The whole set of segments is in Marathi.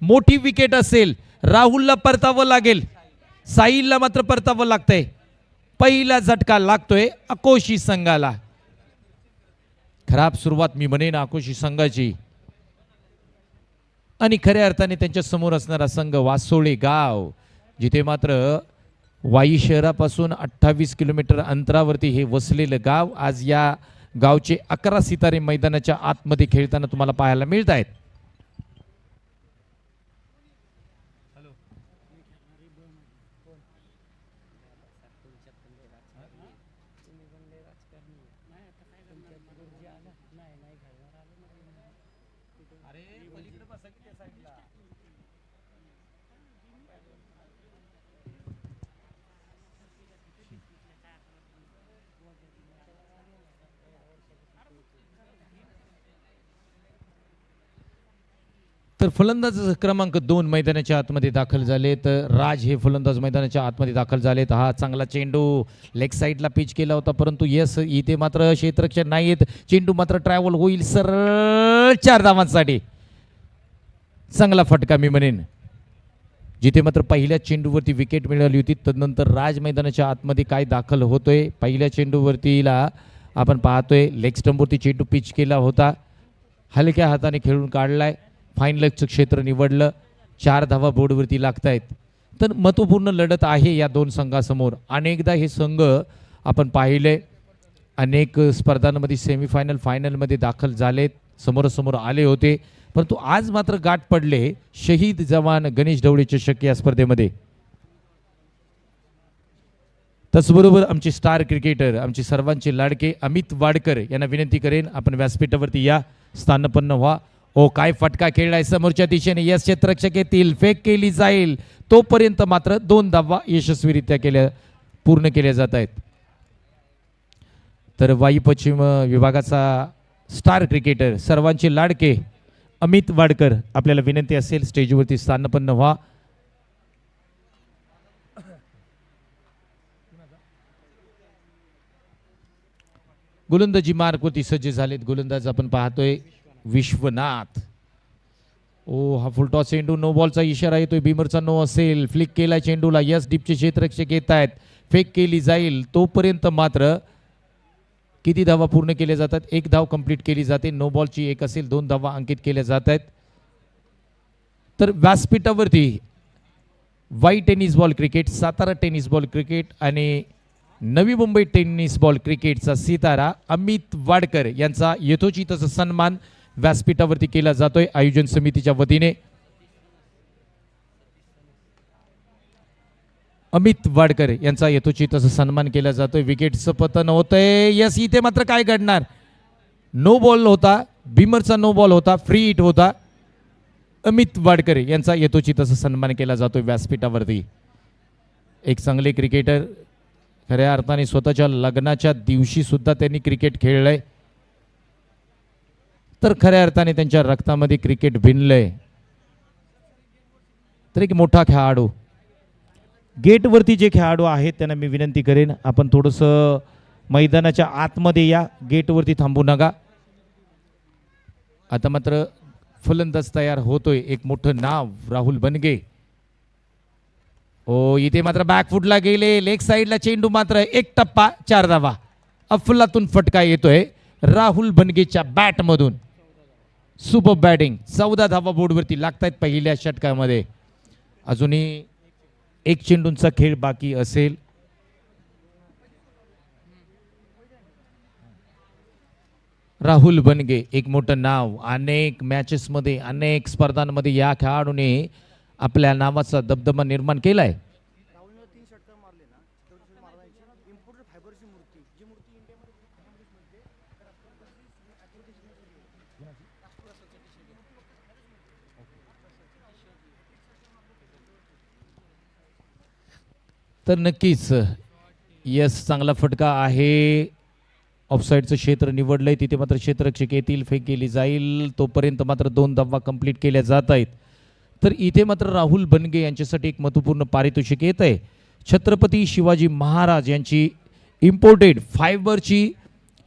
मोठी विकेट असेल, राहुलला परतावं लागेल, साहिलला मात्र परतावं लागतंय. पहिला झटका लागतोय अकोशी संघाला. खराब सुरुवात मी म्हणेन अकोशी संघाची. आणि खऱ्या अर्थाने त्यांच्या समोर असणारा संघ वासोळे गाव, जिथे मात्र वाई शहरापासून 28 किलोमीटर अंतरावरती हे वसलेलं गाव. आज या गावचे 11 सितारे मैदानाच्या आतमध्ये खेळताना तुम्हाला पाहायला मिळत आहेत. तर फलंदाज क्रमांक 2 मैदानाच्या आतमध्ये दाखल झाले. तर राज हे फलंदाज मैदानाच्या आतमध्ये दाखल झालेत. हा चांगला चेंडू लेग साईडला पिच केला होता, परंतु यस इथे मात्र क्षेत्ररक्षक नाहीत. चेंडू मात्र ट्रॅव्हल होईल सरळ 4 धावांसाठी. चांगला फटका मी म्हणेन. जिथे मात्र पहिल्या चेंडूवरती विकेट मिळाली होती, तदनंतर राज मैदानाच्या आतमध्ये काय दाखल होतोय. पहिल्या चेंडूवरतीला आपण पाहतोय लेग स्टंपवरती चेंडू पिच केला होता, हलक्या हाताने खेळून काढलाय, फाईन लेगचं क्षेत्र निवडलं. 4 धावा बोर्डवरती लागतायत. तर महत्त्वपूर्ण लढत आहे या दोन संघासमोर. अनेकदा हे संघ आपण पाहिले, अनेक स्पर्धांमध्ये सेमीफायनल फायनलमध्ये दाखल झालेत, समोरासमोर आले होते, परंतु आज मात्र गाठ पडले शहीद जवान गणेश ढवळे चषक या स्पर्धेमध्ये. त्याचबरोबर आमचे स्टार क्रिकेटर, आमचे सर्वांचे लाडके अमित वाडकर यांना विनंती करेन, आपण व्यासपीठावरती या, स्थानपन्न व्हा. ओ काय फटका खेळलाय समोरच्या दिशेने. यस क्षेत्ररक्षक येतील, फेक केली जाईल, तोपर्यंत मात्र 2 धावा यशस्वीरित्या पूर्ण केल्या जात आहेत. तर वाई पश्चिम विभागाचा स्टार क्रिकेटर, सर्वांचे लाडके अमित वाडकर, आपल्याला विनंती असेल स्टेजवरती स्थानपन्न व्हा. गोलंदाजी मार्कवरती सज्ज झालेत. गोलंदाज आपण पाहतोय विश्वनाथ. ओ हा फुलटॉस चेंडू, नो बॉलचा इशारा येतोय. भीमरचा नो असेल, फ्लिक केला चेंडूला. यस डीपचे क्षेत्ररक्षक येत आहेत, फेक केली जाईल, तोपर्यंत मात्र किती धावा पूर्ण केल्या जातात. 1 धाव कंप्लीट केली जाते. नो बॉलची 1 असेल, 2 धावा अंकित केल्या जात आहेत. तर व्यासपीठावरती Wai tennis ball cricket, Satara tennis ball cricket आणि नवी मुंबई टेनिस बॉल क्रिकेटचा सितारा अमित वाडकर यांचा यथोचित सन्मान व्यासपीठावरती केला जातोय आयोजन समितीच्या वतीने. अमित वाडकर यांचा यथोचित सन्मान केला जातोय. विकेटचं पतन होतंय. यस इथे मात्र काय घडणार. नो बॉल होता, भीमरचा नो बॉल होता, फ्री हिट होता. अमित वाडकर यांचा यथोचित सन्मान केला जातोय व्यासपीठावरती. एक चांगले क्रिकेटर, खऱ्या अर्थाने स्वतःच्या लग्नाच्या दिवशी सुद्धा त्यांनी क्रिकेट खेळलंय. तर खऱ्या अर्थाने त्यांच्या रक्तामध्ये क्रिकेट भिनलंय. तर एक मोठा खेळाडू, गेटवरती जे खेळाडू आहेत त्यांना मी विनंती करेन, आपण थोडंसं मैदानाच्या आतमध्ये या, गेटवरती थांबू नका. आता मात्र फलंदाज तयार होतोय. एक मोठं नाव राहुल बनगे. ओ इथे मात्र बॅकफुटला गेले, लेग साईडला चेंडू मात्र 1 टप्पा 4 धावा. अफलातून फटका येतोय राहुल बनगेच्या बॅटमधून. Super batting. 14 धावा बोर्डवरती लागतायत पहिल्या षटकामध्ये. अजूनही 1 चेंडूंचा खेळ बाकी असेल. राहुल बनगे एक मोठं नाव, अनेक मॅचेसमध्ये, अनेक स्पर्धांमध्ये या खेळाडूने आपल्या नावाचा दबदबा निर्माण केलाय. तर नक्कीच यस चांगला फटका आहे. ऑफसाईडचं क्षेत्र निवडलंय, तिथे मात्र क्षेत्ररक्षक येतील, फेक केली जाईल, तोपर्यंत मात्र 2 धावा कंप्लीट केल्या जात आहेत. तर इथे मात्र राहुल बनगे यांच्यासाठी एक महत्त्वपूर्ण पारितोषिक येत आहे. छत्रपती शिवाजी महाराज यांची इम्पोर्टेड फायबरची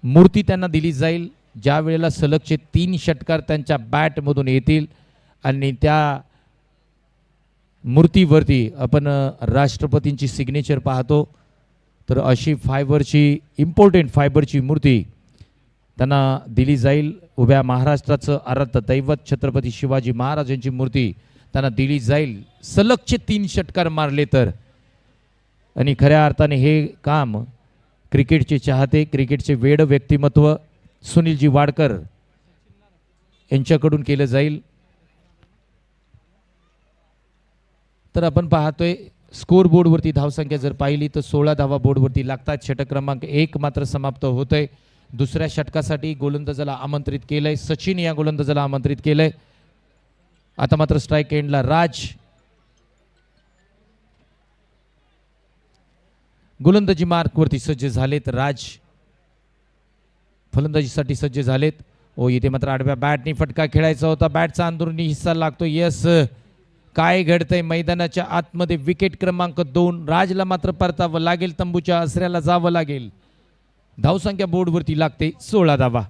मूर्ती त्यांना दिली जाईल, ज्या वेळेला सलगचे 3 षटकार त्यांच्या बॅटमधून येतील आणि त्या मूर्तीवरती आपण राष्ट्रपतींची सिग्नेचर पाहतो, तर अशी फायबरची इम्पॉर्टंट फायबरची मूर्ती त्यांना दिली जाईल. उभ्या महाराष्ट्राचं आराध्य दैवत छत्रपती शिवाजी महाराजांची मूर्ती त्यांना दिली जाईल. सलगचे 3 षटकार मारले तर, आणि खऱ्या अर्थाने हे काम क्रिकेटचे चाहते, क्रिकेटचे वेड व्यक्तिमत्व सुनीलजी वाडकर यांच्याकडून केलं जाईल. तर आपण पाहतोय स्कोर बोर्डवरती धावसंख्या जर पाहिली तर 16 धावा बोर्डवरती लागतात. षटक क्रमांक 1 मात्र समाप्त होतोय. दुसऱ्या षटकासाठी गोलंदाजाला आमंत्रित केलंय सचिन, या गोलंदाजाला आमंत्रित केलंय. आता मात्र स्ट्राईक एंडला राज गोलंदाजी मार्कवरती सज्ज झालेत. राज फलंदाजीसाठी सज्ज झालेत. ओ इथे मात्र आडव्या बॅटनी फटका खेळायचा होता, बॅटचा अंदरुनी हिस्सा लागतो. यस, काय घडतंय मैदानाच्या आतमध्ये? विकेट क्रमांक 2. राजला मात्र परतावं लागेल, तंबूच्या आसऱ्याला जावं लागेल. धावसंख्या बोर्डवरती लागते 16 धावा.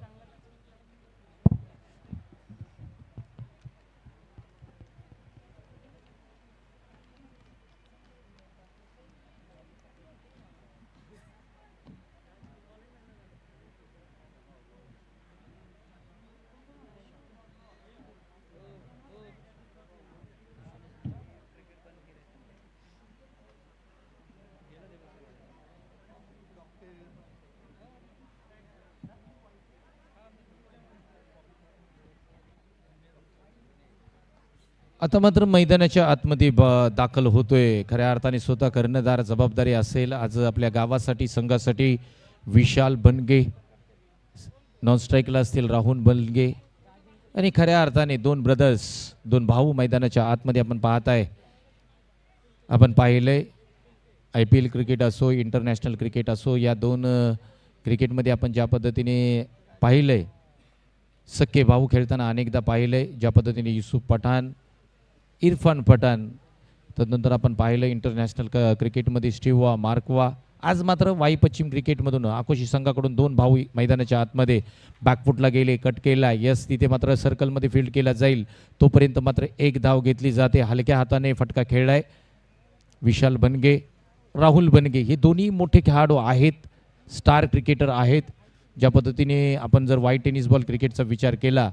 आता मात्र मैदानाच्या आतमध्ये दाखल होतोय. खऱ्या अर्थाने स्वतः कर्णधार जबाबदारी असेल आज आपल्या गावासाठी, संघासाठी विशाल बनगे. नॉन स्ट्राईकला असतील राहुल बनगे. आणि खऱ्या अर्थाने 2 ब्रदर्स, 2 भाऊ मैदानाच्या आतमध्ये आपण पाहताय. आपण पाहिलंय IPL क्रिकेट असो, इंटरनॅशनल क्रिकेट असो, या 2 क्रिकेटमध्ये आपण ज्या पद्धतीने पाहिलंय, सख्खे भाऊ खेळताना अनेकदा पाहिलंय. ज्या पद्धतीने युसुफ पठाण, इरफान पठाण, तदनंतर आपण पाहिलं इंटरनॅशनल क्रिकेटमध्ये स्टीव्हा मार्कवा. आज मात्र वाई पश्चिम क्रिकेटमधून आकोशी संघाकडून 2 भाऊ मैदानाच्या आतमध्ये बॅकफुटला गेले, कट केला. यस, तिथे मात्र सर्कलमध्ये फील्ड केला जाईल. तोपर्यंत मात्र 1 धाव घेतली जाते. हलक्या हाताने फटका खेळलाय विशाल बनगे, राहुल बनगे. हे दोन्ही मोठे खेळाडू आहेत, स्टार क्रिकेटर आहेत. ज्या पद्धतीने आपण जर वाई टेनिस बॉल क्रिकेटचा विचार केला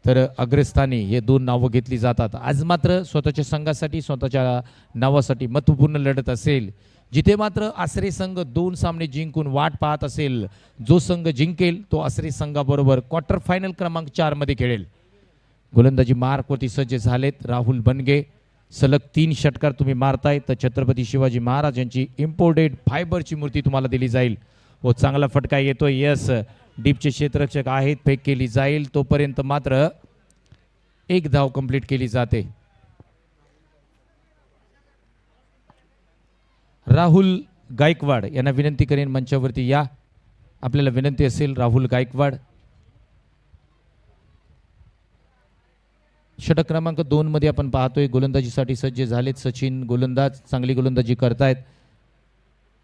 तर अग्रस्थानी हे 2 नावं घेतली जातात. आज मात्र स्वतःच्या संघासाठी, स्वतःच्या नावासाठी महत्त्वपूर्ण लढत असेल, जिथे मात्र आसरे संघ 2 सामने जिंकून वाट पाहत असेल. जो संघ जिंकेल तो आसरे संघाबरोबर क्वार्टर फायनल क्रमांक 4 मध्ये खेळेल. गोलंदाजी मार्कवरती सज्ज झालेत राहुल बनगे. सलग 3 षटकार तुम्ही मारताय तर छत्रपती शिवाजी महाराज यांची इम्पोर्टेड फायबरची मूर्ती तुम्हाला दिली जाईल. व चांगला फटका येतोय. यस, डीपचे क्षेत्ररक्षक आहेत, फेक केली जाईल. तोपर्यंत मात्र 1 धाव कंप्लीट केली जाते. राहुल गायकवाड यांना विनंती करेन मंचावरती या. आपल्याला विनंती असेल राहुल गायकवाड. षटक क्रमांक 2 मध्ये आपण पाहतोय गोलंदाजीसाठी सज्ज झालेत सचिन. गोलंदाज चांगली गोलंदाजी करतायत.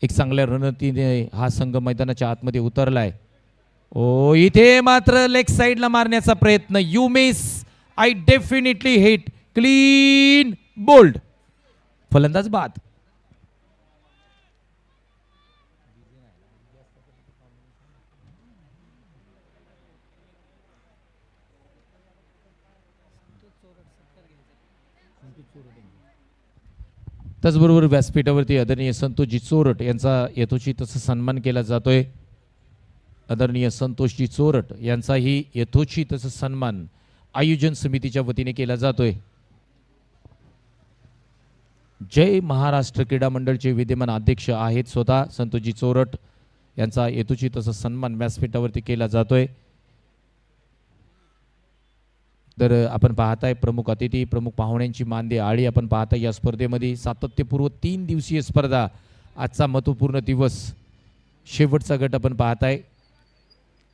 एक चांगल्या रणनीतीने हा संघ मैदानाच्या आतमध्ये उतरलाय. ओ इथे मात्र लेग साइडला मारण्याचा प्रयत्न. You miss, I definitely hit, clean bowled. फलंदाज बाद. त्याचबरोबर व्यासपीठावरती आदरणीय संतोषजी चोरट यांचा यथोचित तसा सन्मान केला जातोय. आदरणीय संतोषजी चोरट यांचाही यथोचित तसा सन्मान आयोजन समितीच्या वतीने केला जातोय. जय महाराष्ट्र क्रीडा मंडळचे विद्यमान अध्यक्ष आहेत स्वतः संतोषजी चोरट यांचा यथोचित तसा सन्मान व्यासपीठावरती केला जातोय. तर आपण पाहताय प्रमुख अतिथी, प्रमुख पाहुण्यांची मानदे आळी आपण पाहताय. या स्पर्धेमध्ये सातत्यपूर्व 3 दिवसीय स्पर्धा. आजचा महत्त्वपूर्ण दिवस, शेवटचा गट आपण पाहताय.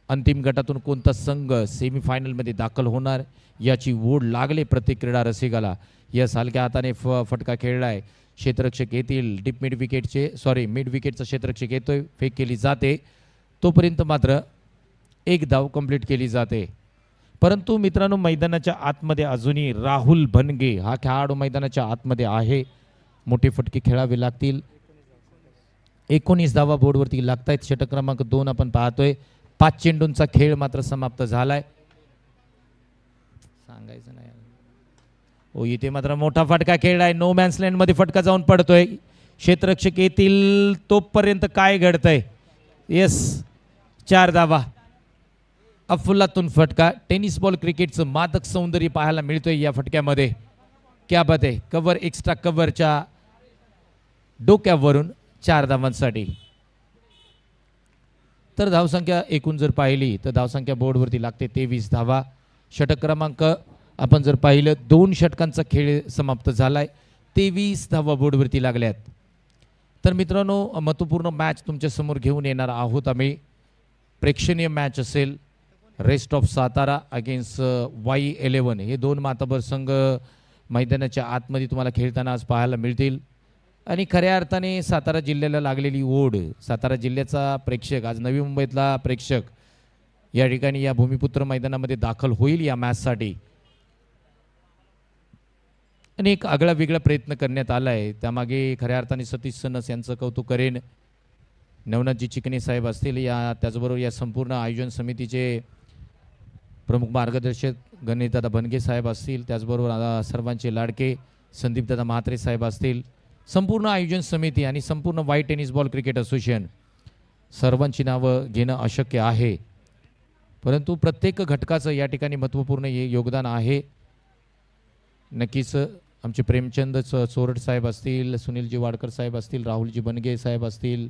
अंतिम गटातून कोणता संघ सेमीफायनलमध्ये दाखल होणार याची ओढ लागले प्रत्येक क्रीडा रसिकाला. यस, हलक्या हाताने फटका खेळलाय. क्षेत्ररक्षक येतील, डीप मिड विकेटचे मिड विकेटचा क्षेत्ररक्षक येतोय, फेक केली जाते. तोपर्यंत मात्र 1 धाव कंप्लीट केली जाते. परंतु मित्रांनो मैदानाच्या आतमध्ये अजूनही राहुल बनगे हा खेळाडू मैदानाच्या आतमध्ये आहे. मोठे फटके खेळावे लागतील. 19 धावा बोर्डवरती लागतायत. षटक क्रमांक 2 आपण पाहतोय. 5 चेंडूंचा खेळ मात्र समाप्त झालाय. सांगायचं नाही हो, इथे मात्र मोठा फटका खेळलाय. नो मॅन्स लँड मध्ये फटका जाऊन पडतोय. क्षेत्ररक्षक येतील तोपर्यंत काय घडतंय. येस, 4 धावा. अफलातून फटका. टेनिस बॉल क्रिकेटचं मादक सौंदर्य पाहायला मिळतोय या फटक्यामध्ये. क्या बात आहे. कव्हर, एक्स्ट्रा कव्हरच्या डोक्यावरून 4 धावांसाठी. तर धावसंख्या एकूण जर पाहिली तर धावसंख्या बोर्डवरती लागते 23 धावा. षटक क्रमांक आपण जर पाहिलं 2 षटकांचा खेळ समाप्त झालाय. 23 धावा बोर्डवरती लागल्यात. तर मित्रांनो महत्त्वपूर्ण मॅच तुमच्या समोर घेऊन येणार आहोत आम्ही. प्रेक्षणीय मॅच असेल. Rest of Satara against Y11 हे 2 मातबर संघ मैदानाच्या आतमध्ये तुम्हाला खेळताना आज पाहायला मिळतील. आणि खऱ्या अर्थाने सातारा जिल्ह्याला लागलेली ओढ, सातारा जिल्ह्याचा प्रेक्षक, आज नवी मुंबईतला प्रेक्षक या ठिकाणी या भूमिपुत्र मैदानामध्ये दाखल होईल या मॅचसाठी. आणि एक आगळा वेगळा प्रयत्न करण्यात आला आहे. त्यामागे खऱ्या अर्थाने सतीश सनस यांचं कौतुक करेन. नवनाथजी चिकणे साहेब असतील, या त्याचबरोबर या संपूर्ण आयोजन समितीचे प्रमुख मार्गदर्शक गणेशदादा बनगे साहेब असतील, त्याचबरोबर सर्वांचे लाडके संदीपदादा म्हात्रे साहेब असतील, संपूर्ण आयोजन समिती आणि संपूर्ण Y tennis ball cricket association सर्वांची नावं घेणं अशक्य आहे. परंतु प्रत्येक घटकाचं या ठिकाणी महत्त्वपूर्ण योगदान आहे. नक्कीच आमचे प्रेमचंद चोरट साहेब असतील, सुनीलजी वाडकर साहेब असतील, राहुलजी बनगे साहेब असतील,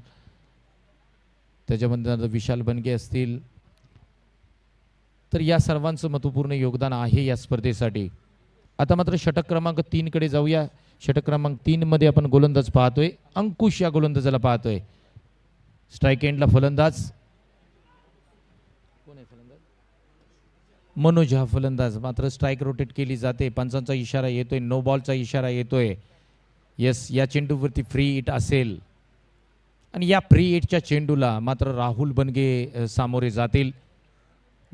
त्याच्यामध्ये विशाल बनगे असतील. तर या सर्वांचं महत्त्वपूर्ण योगदान आहे या स्पर्धेसाठी. आता मात्र षटक क्रमांक 3 कडे जाऊया. षटक क्रमांक 3 मध्ये आपण गोलंदाज पाहतोय. अंकुश या गोलंदाजाला पाहतोय. स्ट्राईक एंडला फलंदाज कोण आहे? फलंदाज मनोज हा फलंदाज. मात्र स्ट्राईक रोटेट केली जाते. पंचांचा इशारा येतोय, नो बॉलचा इशारा येतोय. यस, या चेंडूवरती फ्री हिट असेल आणि या फ्री हिटच्या चेंडूला मात्र राहुल बनगे सामोरे जातील.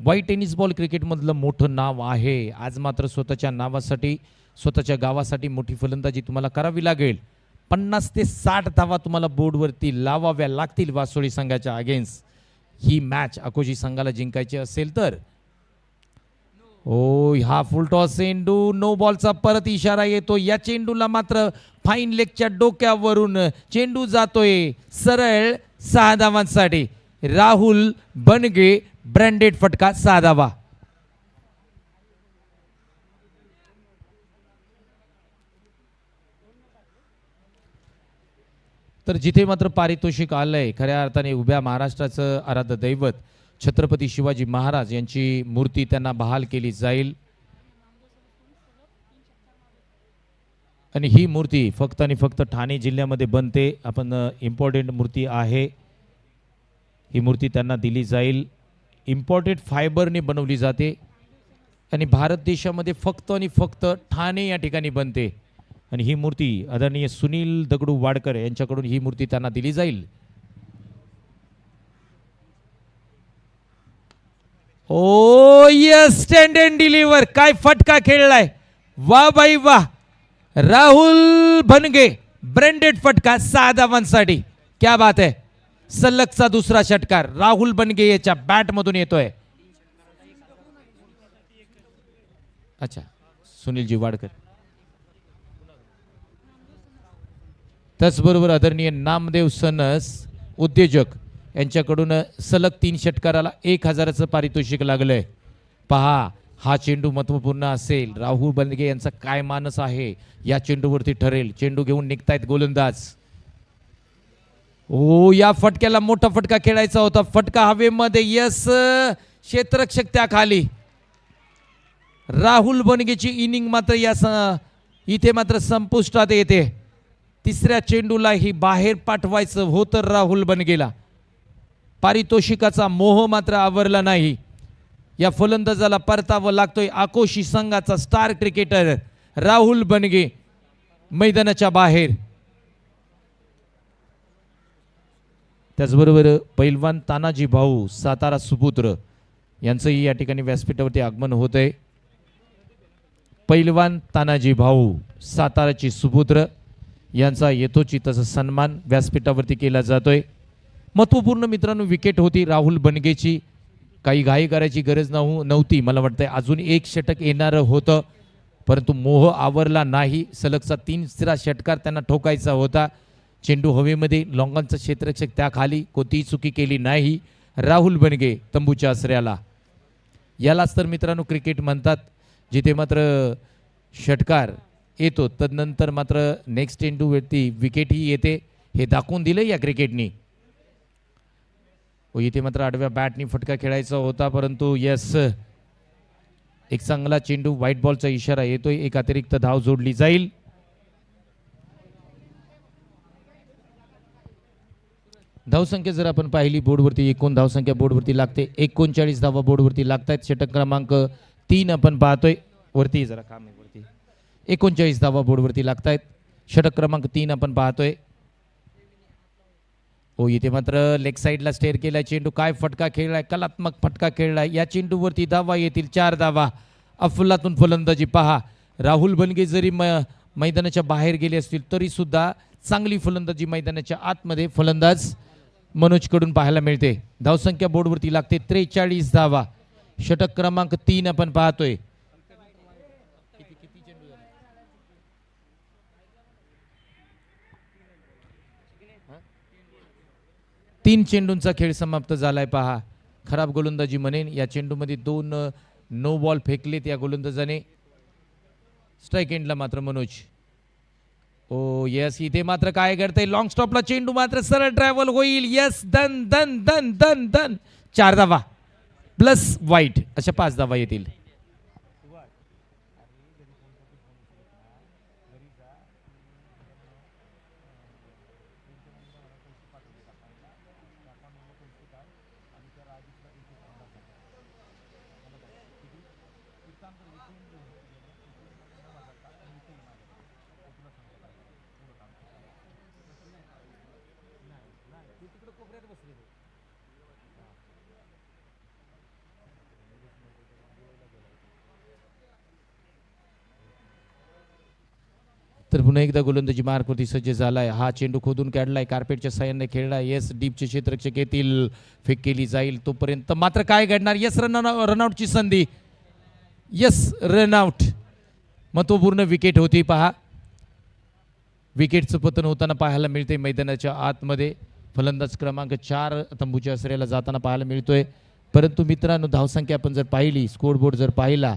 वाई टेनिस बॉल क्रिकेटमधलं मोठं नाव आहे. आज मात्र स्वतःच्या नावासाठी, स्वतःच्या गावासाठी मोठी फलंदाजी तुम्हाला करावी लागेल. 50 ते 60 धावा तुम्हाला बोर्डवरती लावाव्या लागतील वासोळी संघाच्या अगेन्स्ट. ही मॅच अकोजी संघाला जिंकायची असेल तर. ओ, हा फुल टॉस चेंडू, नो बॉलचा परत इशारा येतो. या चेंडूला मात्र फाईन लेगच्या डोक्यावरून चेंडू जातोय सरळ 6 धावांसाठी. राहुल बनगे ब्रँडेड फटका 6 धावा. तर जिथे मात्र पारितोषिक आलंय, खऱ्या अर्थाने उभ्या महाराष्ट्राचं आराध्य दैवत छत्रपती शिवाजी महाराज यांची मूर्ती त्यांना बहाल केली जाईल. आणि ही मूर्ती फक्त आणि फक्त ठाणे जिल्ह्यामध्ये बनते. आपण इम्पॉर्टंट मूर्ती आहे. ही मूर्ती त्यांना दिली जाईल. इम्पॉर्टेड फायबरने बनवली जाते आणि भारत देशामध्ये फक्त आणि फक्त ठाणे या ठिकाणी बनते. आणि ही मूर्ती आदरणीय सुनील दगडू वाडकर यांच्याकडून ही मूर्ती त्यांना दिली जाईल. ओ यस, स्टँड अँड डिलिव्हर. काय फटका खेळलाय, वा बाई वा. राहुल बनगे ब्रँडेड फटका 6 धावांसाठी. क्या बात आहे. सलगचा दुसरा षटकार राहुल बनगे याच्या बॅट मधून येतोय. अच्छा, सुनीलजी वाडकर. त्याचबरोबर आदरणीय नामदेव सनस उद्योजक यांच्याकडून सलग 3 षटकाराला 1000चं पारितोषिक लागलंय. पहा, हा चेंडू महत्वपूर्ण असेल. राहुल बनगे यांचा काय मानस आहे या चेंडूवरती ठरेल. चेंडू घेऊन निघतायत गोलंदाज. ओ, या फटक्याला मोठा फटका खेळायचा होता. फटका हवेमध्ये. यस, क्षेत्ररक्षक त्या खाली. राहुल बनगेची इनिंग मात्र या इथे मात्र संपुष्टात येते. तिसऱ्या चेंडूला ही बाहेर पाठवायचं होतं राहुल बनगेला. पारितोषिकाचा मोह मात्र आवरला नाही. या फलंदाजाला परतावं लागतोय. आकोशी संघाचा स्टार क्रिकेटर राहुल बनगे मैदानाच्या बाहेर. त्याचबरोबर पैलवान तानाजी भाऊ सातारा सुपुत्र यांचंही या ठिकाणी व्यासपीठावरती आगमन होत आहे. पैलवान तानाजी भाऊ साताराचे सुपुत्र यांचा यथोचित असा सन्मान व्यासपीठावरती केला जातोय. महत्त्वपूर्ण मित्रांनो विकेट होती राहुल बनगेची. काही घाई करायची गरज नव्हती. मला वाटतंय अजून एक षटक येणारं होतं, परंतु मोह आवरला नाही. सलगचा 3रा षटकार त्यांना ठोकायचा होता. चेंडू हवेमध्ये लॉंगांचा क्षेत्ररक्षक त्याखाली कोणतीही चुकी केली नाही. राहुल बनगे तंबूच्या आसऱ्याला. यालाच तर मित्रांनो क्रिकेट म्हणतात, जिथे मात्र षटकार येतो तदनंतर मात्र नेक्स्ट चेंडूवरती विकेटही येते. हे दाखवून दिले या क्रिकेटनी. व इथे मात्र आडव्या बॅटनी फटका खेळायचा होता, परंतु यस एक चांगला चेंडू व्हाईट बॉलचा इशारा येतोय. एक अतिरिक्त धाव जोडली जाईल. धावसंख्या जर आपण पाहिली बोर्डवरती एकूण धावसंख्या बोर्डवरती लागते 39 धावा बोर्डवरती लागतायत. षटक क्रमांक 3 आपण पाहतोय. वरती जरा काम आहे वरती. 39 धावा बोर्डवरती लागतायत. षटक क्रमांक 3 आपण पाहतोय. हो इथे मात्र लेग साईडला स्टेअर केलाय चेंडू. काय फटका खेळलाय, कलात्मक फटका खेळलाय. या चेंडूवरती धावा येतील 4 धावा. अफलातून फलंदाजी पहा. राहुल बनगे जरी मैदानाच्या बाहेर गेले असतील तरी सुद्धा चांगली फलंदाजी मैदानाच्या आतमध्ये फलंदाज मनोजकडून पाहायला मिळते. धावसंख्या बोर्डवरती लागते 43 धावा. षटक क्रमांक 3 आपण पाहतोय. तीन चेंडूंचा खेळ समाप्त झालाय पहा. खराब गोलंदाजी म्हणेन. या चेंडूमध्ये 2 नो बॉल फेकलेत या गोलंदाजाने. स्ट्राईक एंडला मात्र मनोज. ओ यस इथे मात्र काय करतंय, लॉंग स्टॉपला चेंडू मात्र सरळ ट्रॅव्हल होईल. यस धन धन धन धन धन 4 धावा प्लस वाईट अशा 5 धावा येतील. तर पुन्हा एकदा गोलंदाजी मार्कवरती सज्ज झालाय. हा चेंडू खोदून काढलाय, कार्पेटच्या साह्याने खेळलाय. येस डीपचे क्षेत्ररक्षक येतील, फेक केली जाईल. तोपर्यंत मात्र काय घडणार, येस रनआउटची संधी. Yes run out. महत्वपूर्ण विकेट होती पहा. विकेटचं पतन होताना पाहायला मिळते मैदानाच्या आतमध्ये. फलंदाज क्रमांक 4 तंबूच्या आसऱ्याला जाताना पाहायला मिळतोय. परंतु मित्रांनो धावसंख्या आपण जर पाहिली, स्कोरबोर्ड जर पाहिला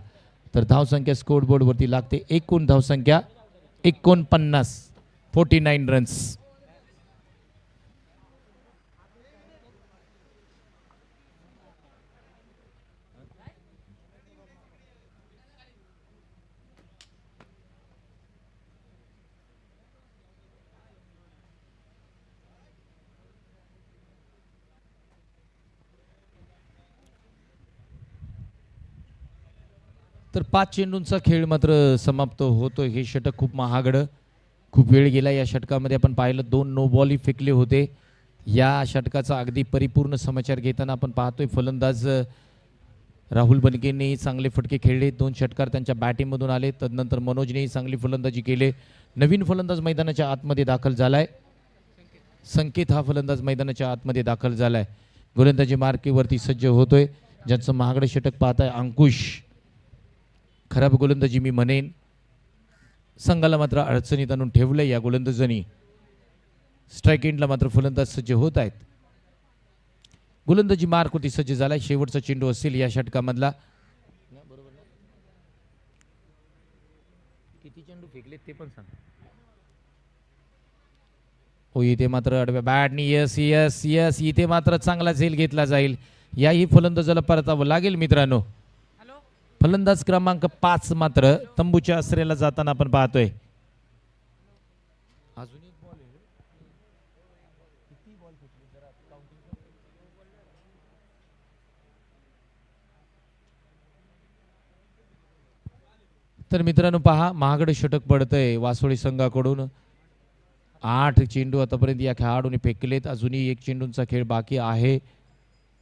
तर धावसंख्या स्कोरबोर्डवरती लागते. एकूण धावसंख्या 49 रन्स. तर 5 चेंडूंचा खेळ मात्र समाप्त होतो. हे षटक खूप महागडं, खूप वेळ गेला या षटकामध्ये. आपण पाहिलं 2 नो बॉलही फेकले होते. या षटकाचा अगदी परिपूर्ण समाचार घेताना आपण पाहतोय फलंदाज राहुल बनगेंनीही चांगले फटके खेळले. 2 षटकार त्यांच्या बॅटिंगमधून आले. तदनंतर मनोजनेही चांगली फलंदाजी केली. नवीन फलंदाज मैदानाच्या आतमध्ये दाखल झालाय. संकेत हा फलंदाज मैदानाच्या आतमध्ये दाखल झालाय. गोलंदाजी मार्केवरती सज्ज होतोय. ज्यांचं महागडं षटक पाहताय अंकुश. खराब गोलंदाजी मी म्हणेन. संघाला मात्र अडचणीत आणून ठेवलंय या गोलंदाजांनी. स्ट्राईक एंडला मात्र फलंदाज सज्ज होत आहेत. गोलंदाजी मार्क होती सज्ज झालाय. शेवटचा चेंडू असेल या षटकामधला. किती चेंडू फेकलेत ते पण सांग. हो इथे मात्र आडव्या बॅटनी यस यस यस इथे मात्र चांगला झेल घेतला जाईल. याही फलंदाजाला परतावं लागेल मित्रांनो. फलंदाज क्रमांक 5 मात्र तंबूच्या आसऱ्याला जाताना आपण पाहतोय. तर मित्रांनो पहा महागडे षटक पडतंय वासोळी संघाकडून. 8 चेंडू आतापर्यंत या खेळाडूने फेकलेत. अजूनही 1 चेंडूंचा खेळ बाकी आहे.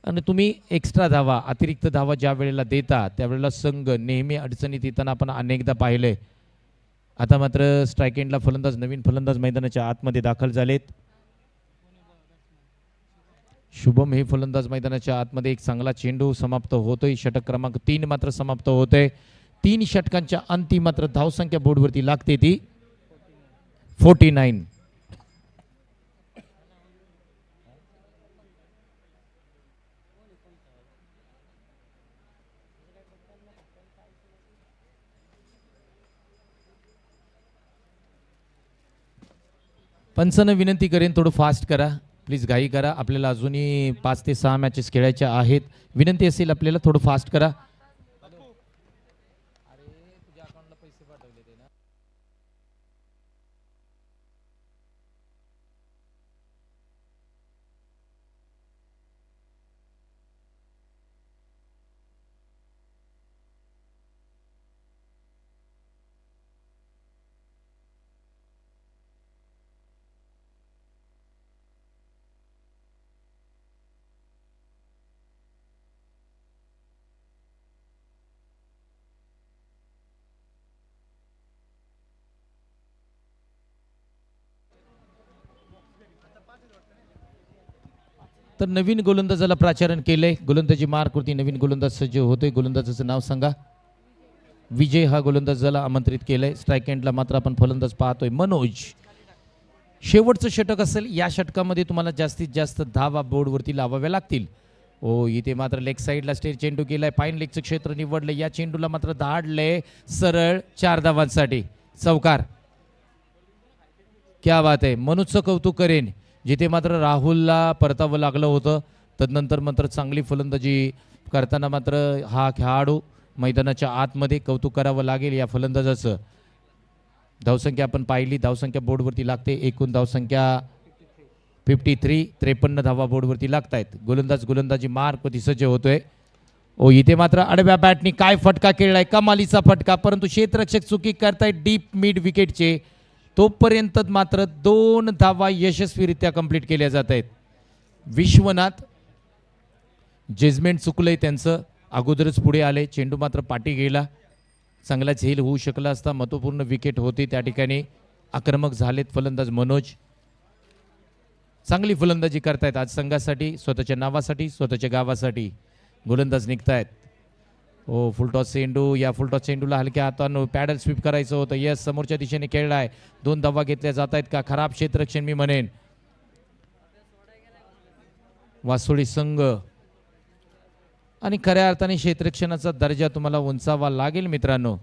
आणि तुम्ही एक्स्ट्रा धावा, अतिरिक्त धावा ज्या वेळेला देता त्यावेळेला संघ नेहमी अडचणीत येताना आपण अनेकदा पाहिलंय. आता मात्र स्ट्राईक एंडला फलंदाज, नवीन फलंदाज मैदानाच्या आतमध्ये दाखल झालेत. शुभम हे फलंदाज मैदानाच्या आतमध्ये, एक चांगला चेंडू समाप्त होतोय. षटक क्रमांक 3 मात्र समाप्त होतोय. 3 षटकांच्या अंती मात्र धावसंख्या बोर्डवरती लागते ती 49. पंचांना विनंती करेन थोडं फास्ट करा प्लीज, घाई करा. आपल्याला अजूनही 5 ते 6 मॅचेस खेळायच्या आहेत. विनंती असेल आपल्याला थोडं फास्ट करा. तर नवीन गोलंदाजाला प्राचारण केलंय. गोलंदाजी मार्कवरती नवीन गोलंदाज सज्ज होतोय. गोलंदाजाचं नाव सांगा. विजय हा गोलंदाजाला आमंत्रित केलंय. स्ट्राईक एंडला मात्र आपण फलंदाज पाहतोय मनोज. शेवटचं षटक असेल. या षटकामध्ये तुम्हाला जास्तीत जास्त धावा बोर्डवरती लावाव्या लागतील. ओ इथे मात्र लेग साईडला स्टेर चेंडू केलाय. फाईन लेगचं क्षेत्र निवडलं. या चेंडूला मात्र धाडलंय सरळ 4 धावांसाठी. चौकार. क्या बात आहे. मनोजचं कौतुक करेन. जिथे मात्र राहुलला परतावं लागलं होतं, तदनंतर मात्र चांगली फलंदाजी करताना मात्र हा खेळाडू मैदानाच्या आतमध्ये कौतुक करावं लागेल या फलंदाजाचं. धावसंख्या आपण पाहिली. धावसंख्या बोर्डवरती लागते. एकूण धावसंख्या 53. 53 धावा बोर्डवरती लागत आहेत. गोलंदाजी मार्कवरती सज्ज होतोय. ओ इथे मात्र आडव्या बॅटनी काय फटका खेळलाय. कमालीचा फटका. परंतु क्षेत्ररक्षक चुकी करतायत डीप मिड विकेटचे. तोपर्यंत मात्र 2 धावा यशस्वीरित्या कंप्लीट केल्या जात आहेत. विश्वनाथ जजमेंट चुकलंय त्यांचं. अगोदरच पुढे आले. चेंडू मात्र पाठी गेला. चांगला झेल होऊ शकला असता. महत्त्वपूर्ण विकेट होती त्या ठिकाणी. आक्रमक झालेत फलंदाज मनोज. चांगली फलंदाजी करतायत आज संघासाठी, स्वतःच्या नावासाठी, स्वतःच्या गावासाठी. गोलंदाज निघतायत. ओ फुलटॉस चेंडू. या फुलटॉस चेंडूला हलक्या हातानं पॅडल स्वीप करायचं होतं. यस समोरच्या दिशेने खेळलाय. 2 धावा घेतल्या जात आहेत का. खराब क्षेत्ररक्षण मी म्हणेन. वासोळी संघ आणि खऱ्या अर्थाने क्षेत्ररक्षणाचा दर्जा तुम्हाला उंचावा लागेल मित्रांनो.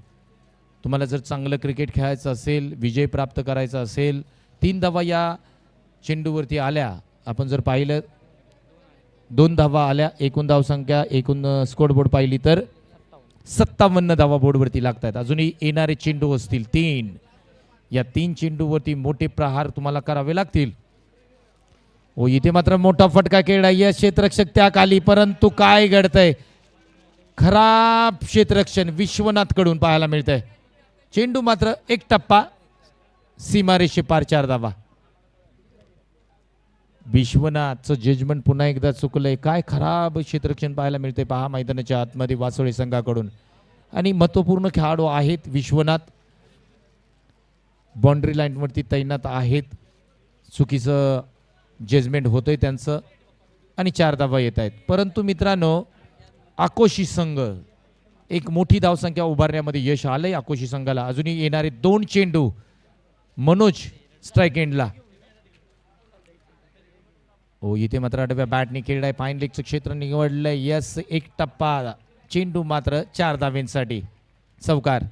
तुम्हाला जर चांगलं क्रिकेट खेळायचं असेल, विजय प्राप्त करायचा असेल. 3 धावा या चेंडूवरती आल्या. आपण जर पाहिलं 2 धावा आल्या. एकूण धावसंख्या, एकूण स्कोर बोर्ड पाहिली तर 57 धावा बोर्डवरती लागत आहेत. अजूनही येणारे चेंडू असतील 3. या 3 चेंडूवरती मोठे प्रहार तुम्हाला करावे लागतील. ओ इथे मात्र मोठा फटका खेळला. यश क्षेत्ररक्षक त्या खाली. परंतु काय घडतंय. खराब क्षेत्ररक्षण विश्वनाथ कडून पाहायला मिळतंय. चेंडू मात्र एक टप्पा सीमारेषे पार. 4 धावा. विश्वनाथचं जजमेंट पुन्हा एकदा चुकलंय. काय खराब क्षेत्ररक्षण पाहायला मिळते पहा मैदानाच्या आतमध्ये वासोळी संघाकडून. आणि महत्त्वपूर्ण खेळाडू आहेत विश्वनाथ. बाउंड्री लाईनवरती तैनात आहेत. चुकीचं जजमेंट होतंय त्यांचं आणि 4 धावा येत आहेत. परंतु मित्रांनो आकोशी संघ एक मोठी धावसंख्या उभारण्यामध्ये यश आलंय आकोशी संघाला. अजूनही येणारे 2 चेंडू. मनोज स्ट्राईक एंडला. हो इथे मात्र आडव्या बॅटने खेळलाय. फाईन लेगचं क्षेत्र निवडलंय. यस एक टप्पा. चेंडू मात्र 4 धावेंसाठी. चौकार.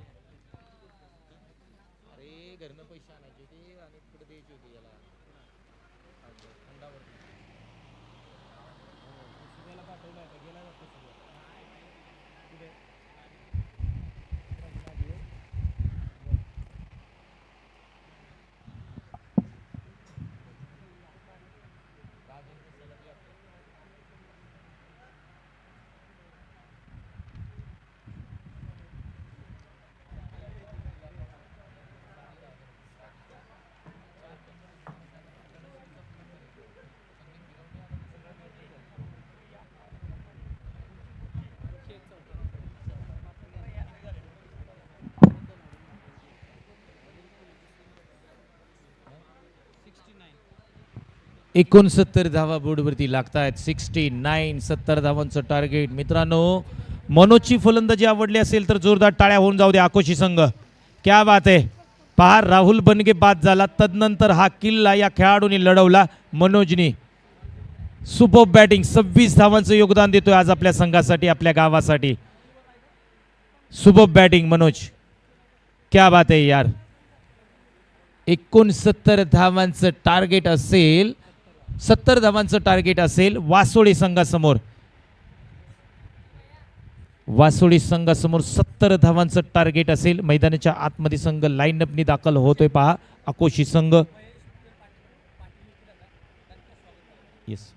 69 धावा बोर्डवरती लागतायत. 69, 70 धावांचं टार्गेट. मित्रांनो, मनोजची फलंदाजी आवडली असेल तर जोरदार टाळ्या होऊन जाऊ द्या. आकोशी संघ, क्या बात आहे. पहा, राहुल बनगे बाद झाला, तदनंतर हा किल्ला या खेळाडूंनी लढवला. मनोजनी सुपर बॅटिंग, 26 धावांचं योगदान देतोय आज आपल्या संघासाठी, आपल्या गावासाठी. सुपर बॅटिंग मनोज, क्या बात आहे यार. 69 धावांचं टार्गेट असेल, 70 धावांचं टार्गेट असेल वासोळी संघासमोर. वासोळी संघासमोर 70 धावांचं टार्गेट असेल. मैदानाच्या आतमध्ये संघ लाईनअपनी दाखल होतोय. पहा, आकोशी संघ. येस,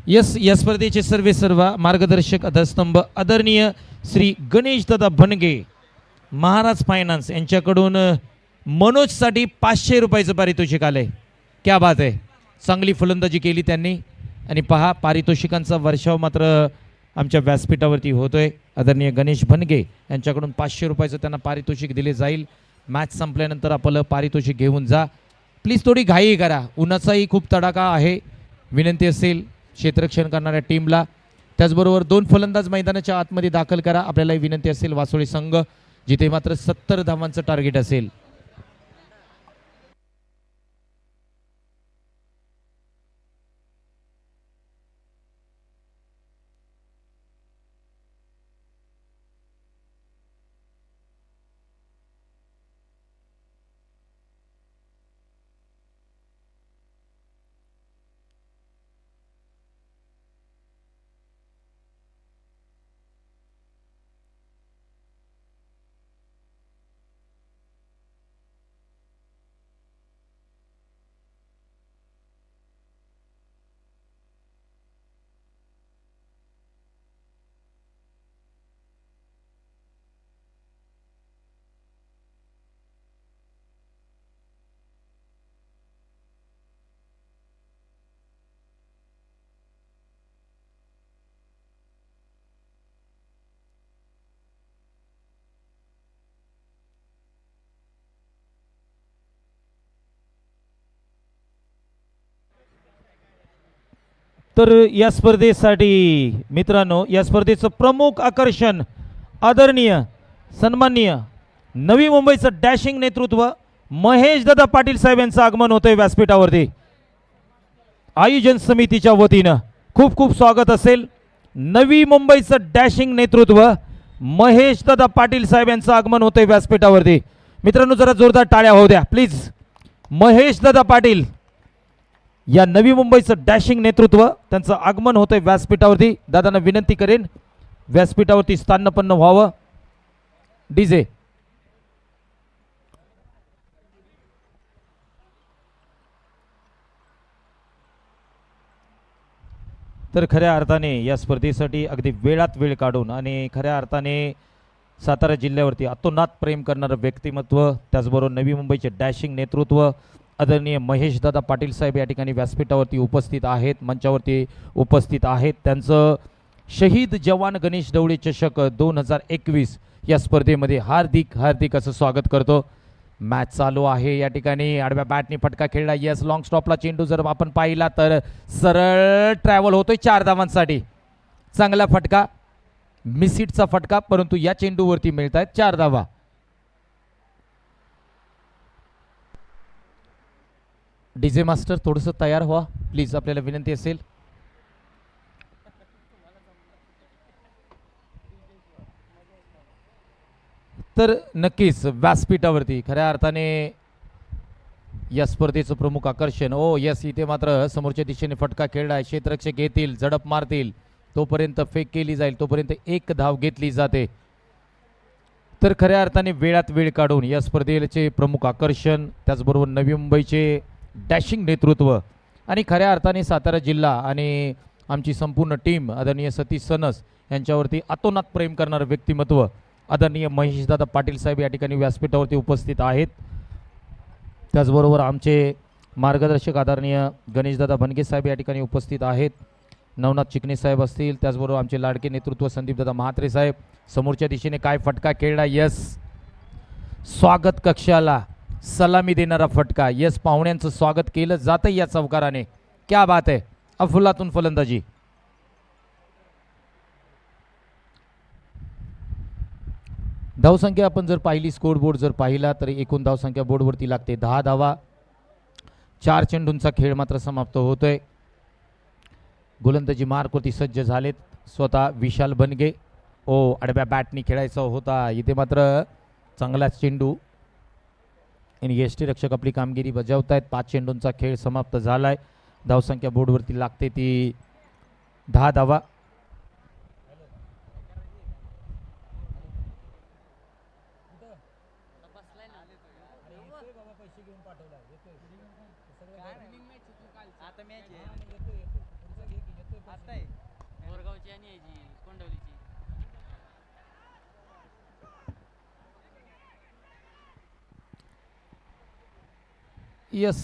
यस, या स्पर्धेचे सर्वे सर्वा मार्गदर्शक अधस्तंभ आदरणीय श्री गणेश दादा भनगे, महाराज फायनान्स यांच्याकडून मनोजसाठी 500 रुपयाचं पारितोषिक आलंय. क्या बात आहे. चांगली फलंदाजी केली त्यांनी. आणि पहा, पारितोषिकांचा वर्षाव मात्र आमच्या व्यासपीठावरती होतोय. आदरणीय गणेश भनगे यांच्याकडून 500 रुपयाचं त्यांना पारितोषिक दिले जाईल. मॅच संपल्यानंतर आपलं पारितोषिक घेऊन जा. प्लीज थोडी घाई करा, उन्हाचाही खूप तडाखा आहे. विनंती असेल क्षेत्ररक्षण करणाऱ्या टीमला. त्याचबरोबर 2 फलंदाज मैदानाच्या आतमध्ये दाखल करा. आपल्याला विनंती असेल वासोळी संघ, जिथे मात्र 70 धावांचं टार्गेट असेल. तर या स्पर्धेसाठी मित्रांनो, या स्पर्धेचं प्रमुख आकर्षण आदरणीय सन्माननीय नवी मुंबईचं डॅशिंग नेतृत्व महेश दादा पाटील साहेब यांचं आगमन होतंय व्यासपीठावरती. आयोजन समितीच्या वतीनं खूप खूप स्वागत असेल. नवी मुंबईचं डॅशिंग नेतृत्व महेश दादा पाटील साहेब यांचं आगमन होतंय व्यासपीठावरती. मित्रांनो, जरा जोरदार टाळ्या होऊ द्या प्लीज. महेश दादा पाटील या नवी मुंबईचं डॅशिंग नेतृत्व, त्यांचं आगमन होतंय व्यासपीठावरती. दादांना विनंती करेन व्यासपीठावरती स्थानपन्न व्हावं. डीजे. तर खऱ्या अर्थाने या स्पर्धेसाठी अगदी वेळात वेळ काढून आणि खऱ्या अर्थाने सातारा जिल्ह्यावरती अतोनात प्रेम करणारं व्यक्तिमत्व, त्याचबरोबर नवी मुंबईचे डॅशिंग नेतृत्व आदरणीय महेशदादा पाटील साहेब या ठिकाणी व्यासपीठावरती उपस्थित आहेत, मंचावरती उपस्थित आहेत. त्यांचं शहीद जवान गणेश डवळे चषक 2021 या स्पर्धेमध्ये हार्दिक हार्दिक असं स्वागत करतो. मॅच चालू आहे. या ठिकाणी आडव्या बॅटने फटका खेळला. यस, लॉंग स्टॉपला चेंडू जर आपण पाहिला तर सरळ ट्रॅव्हल होतोय 4 धावांसाठी. चांगला फटका, मिसिटचा फटका, परंतु या चेंडूवरती मिळत आहेत 4 धावा. डीजे मास्टर थोडंसं तयार व्हा प्लीज, आपल्याला विनंती असेल. तर नक्कीच व्यासपीठावरती खऱ्या अर्थाने या स्पर्धेचं प्रमुख आकर्षण. ओ यस, इथे मात्र समोरच्या दिशेने फटका खेळलाय. क्षेत्ररक्षक येतील, झडप मारतील, तोपर्यंत फेक केली जाईल, तोपर्यंत 1 धाव घेतली जाते. तर खऱ्या अर्थाने वेळात वेळ काढून या स्पर्धेचे प्रमुख आकर्षण, त्याचबरोबर नवी मुंबईचे डॅशिंग नेतृत्व आणि खऱ्या अर्थाने सातारा जिल्हा आणि आमची संपूर्ण टीम आदरणीय सतीश सनस यांच्यावरती अतोनात प्रेम करणारं व्यक्तिमत्व आदरणीय महेशदादा पाटील साहेब या ठिकाणी व्यासपीठावरती उपस्थित आहेत. त्याचबरोबर आमचे मार्गदर्शक आदरणीय गणेशदादा बनगे साहेब या ठिकाणी उपस्थित आहेत. नवनाथ चिकणे साहेब असतील, त्याचबरोबर आमचे लाडके नेतृत्व संदीपदादा म्हात्रे साहेब. समोरच्या दिशेने काय फटका खेळला, यस स्वागत कक्षाला सलामी देणारा फटका, यस पाहुण्यांचं स्वागत केलं जातं या चौकाराने. क्या बात आहे, अफलातून फलंदाजी. धावसंख्या आपण जर पाहिली, स्कोर बोर्ड जर पाहिला तर एकूण धावसंख्या बोर्डवरती लागते 10 धावा. 4 चेंडूंचा खेळ मात्र समाप्त होतोय. गोलंदाजी मार्कवरती सज्ज झालेत स्वतः विशाल बनगे. आडव्या बॅटनी खेळायचा होता, इथे मात्र चांगला चेंडू आणि यष्टीरक्षक आपली कामगिरी बजावतायत. 5 चेंडूंचा खेळ समाप्त झालाय. धावसंख्या बोर्डवरती लागते ती 10 धावा. यस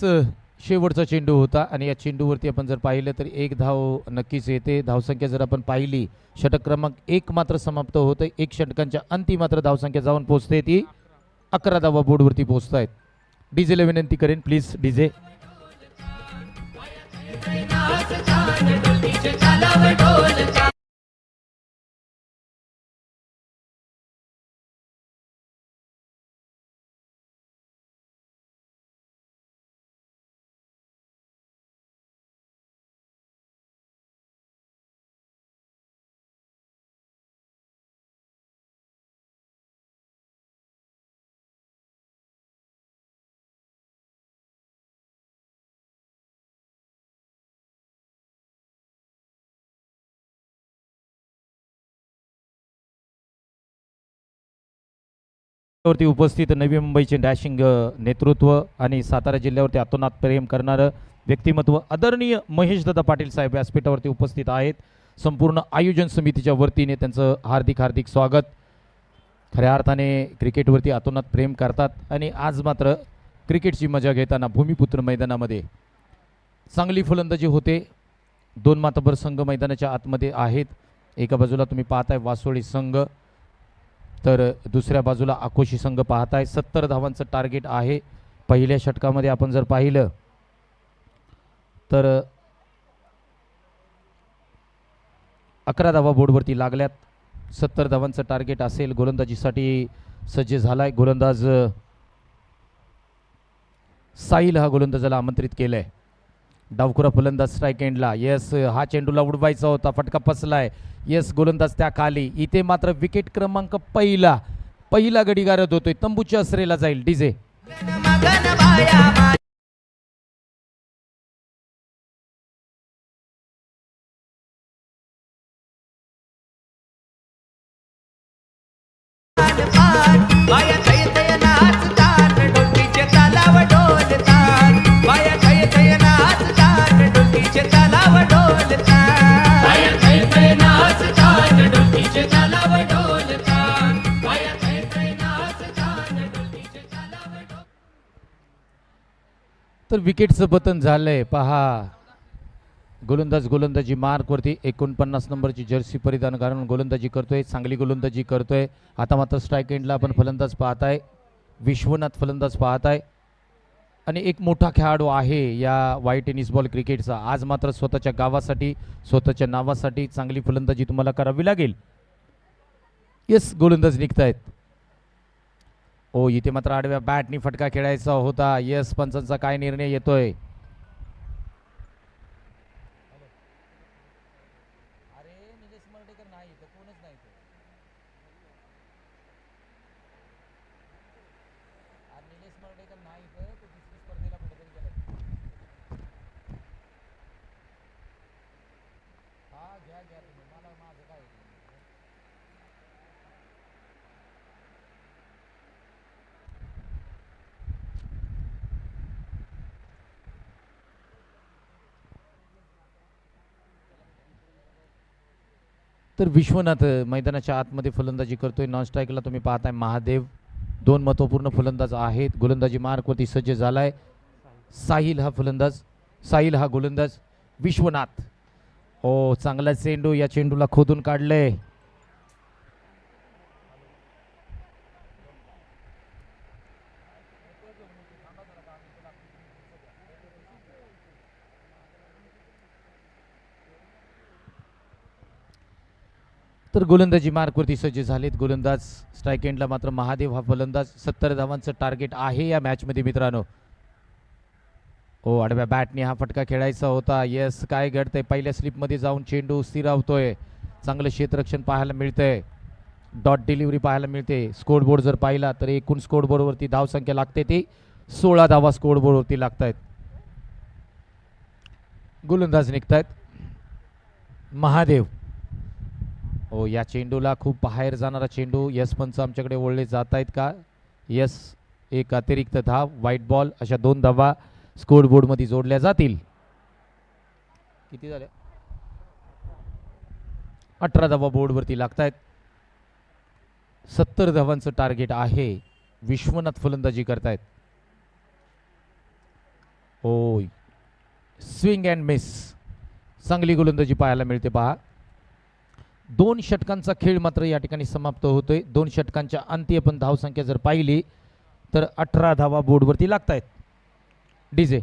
शेवटचा चेंडू होता आणि या चेंडूवरती आपण जर पाहिलं तर एक धाव नक्कीच येते. धावसंख्या जर आपण पाहिली, षटक क्रमांक 1 मात्र समाप्त होतं. 1 षटकांच्या अंती मात्र धावसंख्या जाऊन पोहोचते ती 11 धावा बोर्डवरती पोहोचत आहेत. डीजेला विनंती करेन प्लीज, डीजे. वरती उपस्थित नवी मुंबईचे डॅशिंग नेतृत्व आणि सातारा जिल्ह्यावरती अतोनात प्रेम करणारं व्यक्तिमत्व आदरणीय महेशदादा पाटील साहेब व्यासपीठावरती उपस्थित आहेत. संपूर्ण आयोजन समितीच्या वतीने त्यांचं हार्दिक हार्दिक स्वागत. खऱ्या अर्थाने क्रिकेटवरती अतोनात प्रेम करतात आणि आज मात्र क्रिकेटची मजा घेताना भूमिपुत्र मैदानामध्ये चांगली फलंदाजी होते. 2 मातबर संघ मैदानाच्या आतमध्ये आहेत. एका बाजूला तुम्ही पाहताय वासोळी संघ, तर दुसऱ्या बाजूला आकोशी संघ पाहताय. 70 धावांचं टार्गेट आहे. पहिल्या षटकामध्ये आपण जर पाहिलं तर 11 धावा बोर्डवरती लागल्यात. 70 धावांचं टार्गेट असेल. गोलंदाजीसाठी सज्ज झालाय गोलंदाज साहिल. हा गोलंदाजाला आमंत्रित केलंय. डावखुरा फलंदाज स्ट्राईक एंडला. यस, हा चेंडूला उडवायचा होता, फटका फसलाय. यस, गोलंदाज त्या खाली. इथे मात्र विकेट क्रमांक पहिला गडी गारद होतोय. तंबूच्या असरेला जाईल डीजे. तर विकेटचं पतन झालंय पहा. गोलंदाजी मार्कवरती 49 नंबरची जर्सी परिधान करून गोलंदाजी करतोय. चांगली गोलंदाजी करतोय. आता मात्र स्ट्राईक एंडला आपण फलंदाज पाहताय, विश्वनाथ फलंदाज पाहताय. आणि एक मोठा खेळाडू आहे या वाईट टेनिस बॉल क्रिकेटचा. आज मात्र स्वतःच्या गावासाठी, स्वतःच्या नावासाठी चांगली फलंदाजी तुम्हाला करावी लागेल. यस, गोलंदाज निघतायत. इथे मात्र आडव्या बॅटनी फटका खेळायचा होता. यस, पंचांचा काय निर्णय येतोय. तर विश्वनाथ मैदानाच्या आतमध्ये फलंदाजी करतोय. नॉन स्ट्राईकला तुम्ही पाहताय महादेव. दोन महत्त्वपूर्ण फलंदाज आहेत. गोलंदाजी मार्कवरती सज्ज झालाय. साहिल हा फलंदाज, साहिल हा गोलंदाज. विश्वनाथ, हो चांगला चेंडू, या चेंडूला खोदून काढलंय. तर गोलंदाजी मार्कवरती सज्ज झालेत गोलंदाज. स्ट्राईक एंडला मात्र महादेव हा फलंदाज. 70 धावांचं टार्गेट आहे या मॅचमध्ये मित्रांनो. हो, आडव्या बॅटने हा फटका खेळायचा होता. यस, काय घडतंय, पहिल्या स्लिपमध्ये जाऊन चेंडू स्थिरावतोय. चांगलं क्षेत्ररक्षण पाहायला मिळतंय. डॉट डिलिव्हरी पाहायला मिळते. स्कोरबोर्ड जर पाहिला तर एकूण स्कोरबोर्डवरती धावसंख्या लागते ती 16 धावा स्कोरबोर्डवरती लागतायत. गोलंदाज निघतायत महादेव. हो, या चेंडूला खूप बाहेर जाणारा चेंडू. यस पंच आमच्याकडे वळले जात आहेत का? यस, एक अतिरिक्त धाव, व्हाईट बॉल. अशा 2 धावा स्कोरबोर्डमध्ये जोडल्या जातील. किती झाल्या? 18 धावा बोर्डवरती लागतायत. 70 धावांचं टार्गेट आहे. विश्वनाथ फलंदाजी करतायत. होय, स्विंग अँड मिस. चांगली गोलंदाजी पाहायला मिळते पहा. 2 षटकांचा खेळ मात्र या ठिकाणी समाप्त होतोय. 2 षटकांच्या अंती आपण धावसंख्या जर पाहिली तर 18 धावा बोर्डवरती लागतायत. डीजे,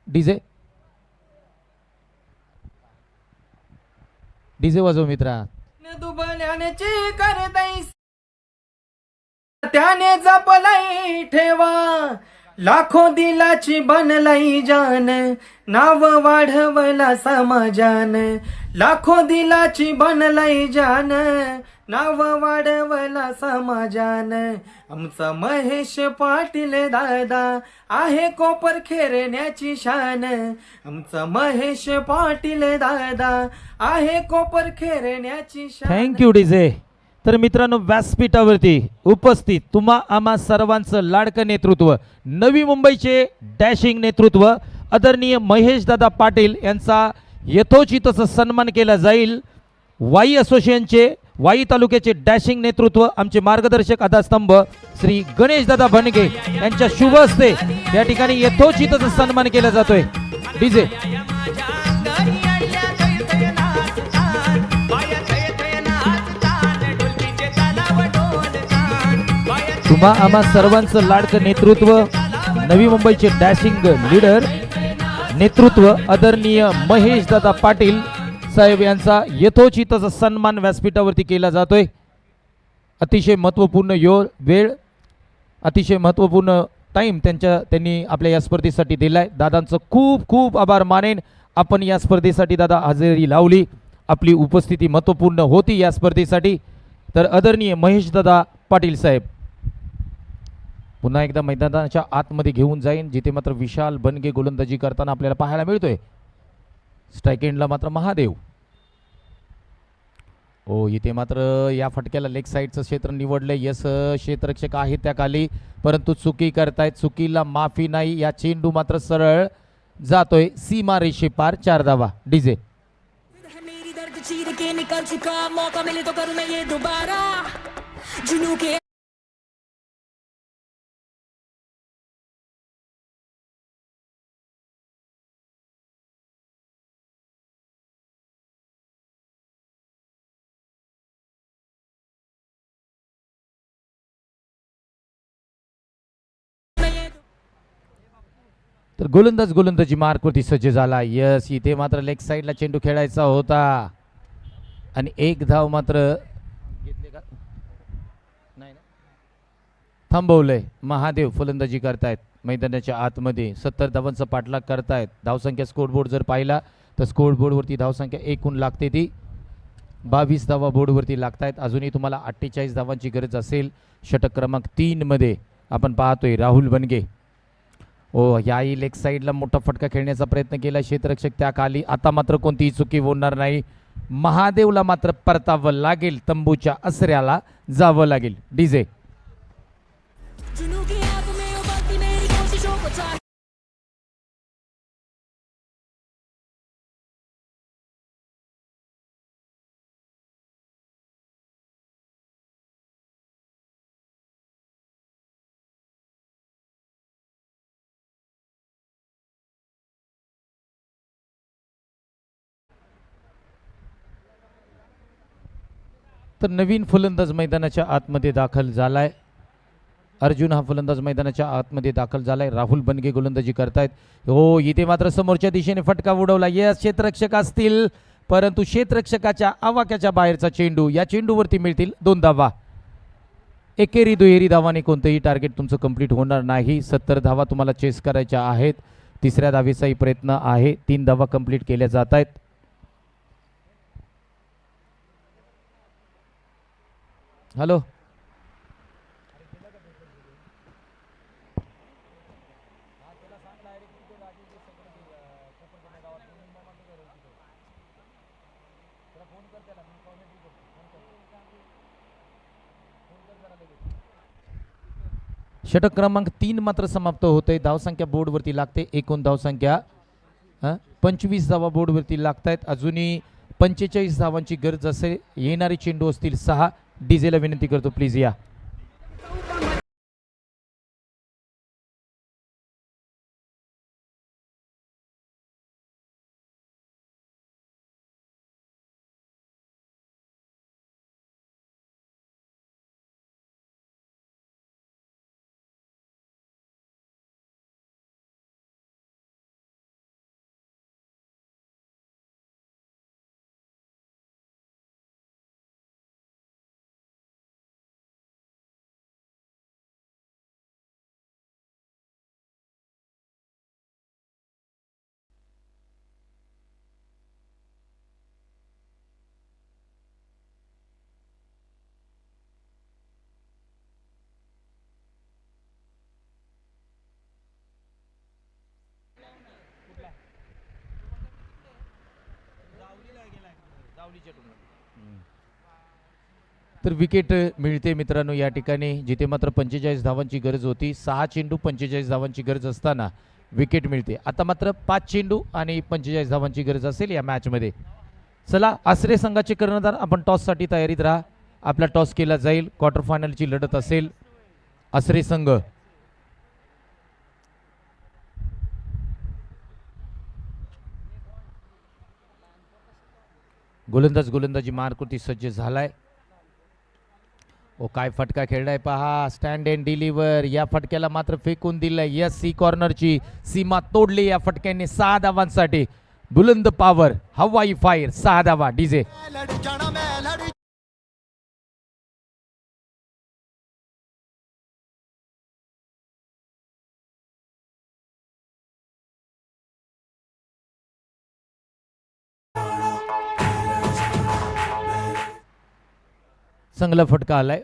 डीजे, डीजे वाजव मित्रा. दुबल्याने करताई त्याने जपलाई ठेवा. लाखो दिलाची बनलाई जान, नाव वाढवला समाजान. लाखो दिलाची बनलाई जान, नाव वाढवला समाजान. आमचा महेश पाटील दादा आहे कोपर खेरण्याची शान. आमचा महेश पाटील दादा आहे कोपर खेरण्याची शान. Thank you DJ. तर मित्रांनो, व्यासपीठावरती उपस्थित तुम्हा आम्हा सर्वांचं लाडकं नेतृत्व, नवी मुंबईचे डॅशिंग नेतृत्व, आदरणीय महेश दादा पाटील यांचा यथोचित सन्मान केला जाईल. वाई असोसिएशनचे वाई तालुक्याचे डॅशिंग नेतृत्व, आमचे मार्गदर्शक आधारस्तंभ श्री गणेश दादा भणगे यांच्या शुभ हस्ते या ठिकाणी यथोचित सन्मान केला जातोय. डीजे, तुम्हा आम्हा सर्वांचं लाडकं नेतृत्व, नवी मुंबईचे डॅशिंग लीडर नेतृत्व, आदरणीय महेश दादा पाटील साहेब यांचा यथोचित सन्मान व्यासपीठावरती केला जातोय. अतिशय महत्त्वपूर्ण वेळ, अतिशय महत्त्वपूर्ण टाइम त्यांनी आपल्या या स्पर्धेसाठी दिलाय. दादांचं खूप खूप आभार मानेन. आपण या स्पर्धेसाठी दादा हजेरी लावली, आपली उपस्थिती महत्त्वपूर्ण होती या स्पर्धेसाठी. तर आदरणीय महेश दादा पाटील साहेब पुन्हा एकदा मैदानाच्या आतमध्ये घेऊन जाईन, जिथे मात्र विशाल बनगे गोलंदाजी करताना आपल्याला पाहायला मिळतोय. स्ट्राईक एंडला मात्र महादेव. हो, इथे मात्र या फटक्याला लेग साईडचं क्षेत्र निवडलंय. यस, क्षेत्ररक्षक आहे त्या खाली, परंतु चुकी करतायत. चुकीला माफी नाही. या चेंडू मात्र सरळ जातोय सीमा रेषे पार. 4 धावा. डीजे, तर गोलंदाजी मार्कवरती सज्ज झाला. यस, इथे मात्र लेग साईडला चेंडू खेळायचा होता आणि 1 धाव मात्र घेतले का नाही, थांबवलंय. महादेव फलंदाजी करतायत मैदानाच्या आतमध्ये. 70 धावांचा पाठलाग करतायत. धावसंख्या स्कोरबोर्ड जर पाहिला तर स्कोरबोर्डवरती धावसंख्या एकूण लागते ती 22 धावा बोर्डवरती लागतायत. अजूनही तुम्हाला 48 धावांची गरज असेल. षटक क्रमांक 3 मध्ये आपण पाहतोय राहुल बनगे. ओ, याही लेग साईडला मोठा फटका खेळण्याचा प्रयत्न केला क्षेत्ररक्षक त्या खाली. आता मात्र कोणतीही चुकी होणार नाही. महादेवला मात्र परतावं लागेल, तंबूच्या आसऱ्याला जावं लागेल. डीजे, तर नवीन फलंदाज मैदानाच्या आतमध्ये दाखल झालाय. अर्जुन हा फलंदाज मैदानाच्या आतमध्ये दाखल झालाय. राहुल बनगे गोलंदाजी करतायत. हो, इथे मात्र समोरच्या दिशेने फटका उडवला. यस, क्षेत्ररक्षक असतील, परंतु क्षेत्ररक्षकाच्या आवाक्याच्या बाहेरचा चेंडू. या चेंडूवरती मिळतील 2 धावा. एकेरी दुहेरी धावाने कोणतंही टार्गेट तुमचं कंप्लीट होणार नाही. 70 धावा तुम्हाला चेस करायच्या आहेत. तिसऱ्या धावेचाही प्रयत्न आहे. 3 धावा कंप्लीट केल्या जात आहेत. हॅलो, षटक क्रमांक 3 मात्र समाप्त होते. धावसंख्या बोर्डवरती लागते. एकूण धावसंख्या 25 धावा बोर्डवरती लागतायत. अजूनही 45 धावांची गरज असेल. येणारे चेंडू असतील 6. डीजेला विनंती करतो, प्लीज या. तर विकेट मिळते मित्रांनो या ठिकाणी, जिथे मात्र 45 धावांची गरज होती. 6 चेंडू 45 धावांची गरज असताना विकेट मिळते. आता मात्र 5 चेंडू आणि 45 धावांची गरज असेल या मॅचमध्ये. चला, आसरे संघाचे कर्णधार, आपण टॉससाठी तयारीत राहा. आपला टॉस केला जाईल. क्वार्टर फायनलची लढत असेल. आसरे संघ गोलंदाजी मारकृती सज्ज झालाय. ओ, काय फटका खेळलाय पहा. Stand and deliver. या फटक्याला मात्र फेकून दिलंय. यस, सी कॉर्नरची सीमा तोडली या फटक्याने. 6 धावांसाठी बुलंद पॉवर, हवाई फायर. 6 धावा. डीजे चांगला फटका आलाय.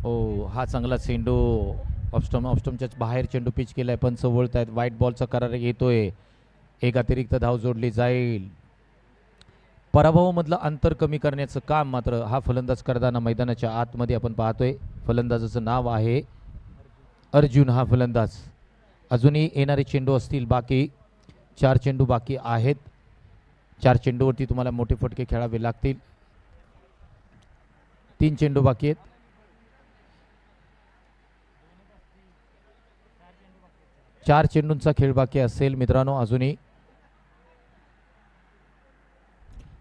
ओ, हा चांगला चेंडू ऑफस्टमच्या बाहेर चेंडू पिच केलाय. पण वळतायत. व्हाईट बॉलचा करार येतोय. एक अतिरिक्त धाव जोडली जाईल. पराभवामधलं अंतर कमी करण्याचं काम मात्र हा फलंदाज करताना मैदानाच्या आतमध्ये आपण पाहतोय. फलंदाजाचं नाव आहे अर्जुन हा फलंदाज. अजूनही येणारे चेंडू असतील बाकी. 4 चेंडू बाकी आहेत. 4 चेंडूवरती तुम्हाला मोठे फटके खेळावे लागतील. 3 चेंडू बाकी आहेत. चार चेंडूंचा खेळ बाकी असेल मित्रांनो अजूनही.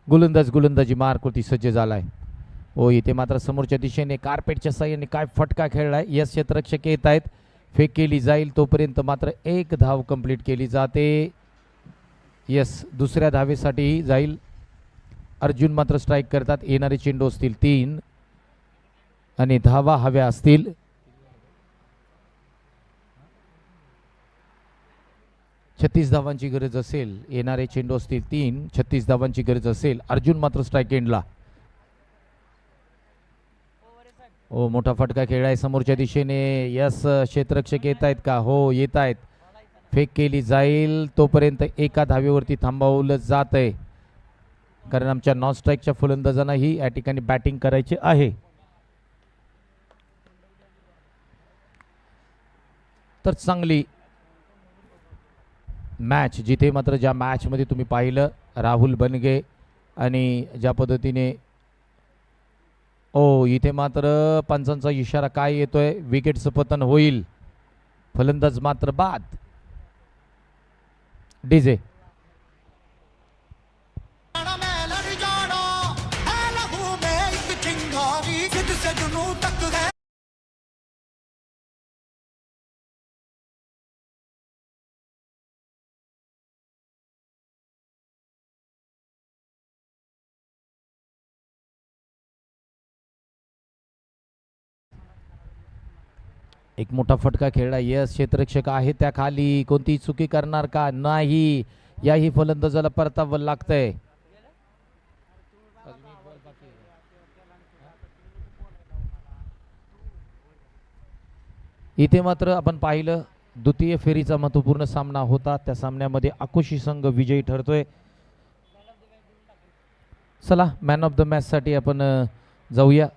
गोलंदाजी मारकृती सज्ज झालाय. हो, इथे मात्र समोरच्या दिशेने कार्पेटच्या साह्याने काय फटका खेळलाय. यस, क्षेत्ररक्षक येत आहेत. फेक केली जाईल. तोपर्यंत मात्र 1 धाव कंप्लीट केली जाते. यस, दुसऱ्या धावेसाठी जाईल. अर्जुन मात्र स्ट्राईक करतात. येणारे चेंडू असतील 3 आणि धावा हव्या असतील 36 धावांची गरज असेल. येणारे चेंडू असतील 3. 36 धावांची गरज असेल. अर्जुन मात्र स्ट्राईक एंडला. हो, मोठा फटका खेळाय समोरच्या दिशेने. यस, क्षेत्ररक्षक येत आहेत का? हो, येत आहेत. फेक केली जाईल. तोपर्यंत एका धावेवरती थांबवलं जात आहे, कारण आमच्या नॉन स्ट्राईकच्या फलंदाजांनाही या ठिकाणी बॅटिंग करायची आहे. तर चांगली मॅच, जिथे मात्र ज्या मॅचमध्ये तुम्ही पाहिलं राहुल बनगे आणि ज्या पद्धतीने इथे मात्र पंचांचा इशारा काय येतोय, विकेटचं पतन होईल, फलंदाज मात्र बाद. डीजे एक मोठा फटका खेळला. यस, क्षेत्ररक्षक आहे त्या खाली, कोणती चुकी करणार का नाही, याही फलंदाजाला परतावं लागतंय. इथे मात्र आपण पाहिलं द्वितीय फेरीचा महत्वपूर्ण सामना होता. त्या सामन्यामध्ये आकुशी संघ विजयी ठरतोय. चला मॅन ऑफ द मॅच साठी आपण जाऊया.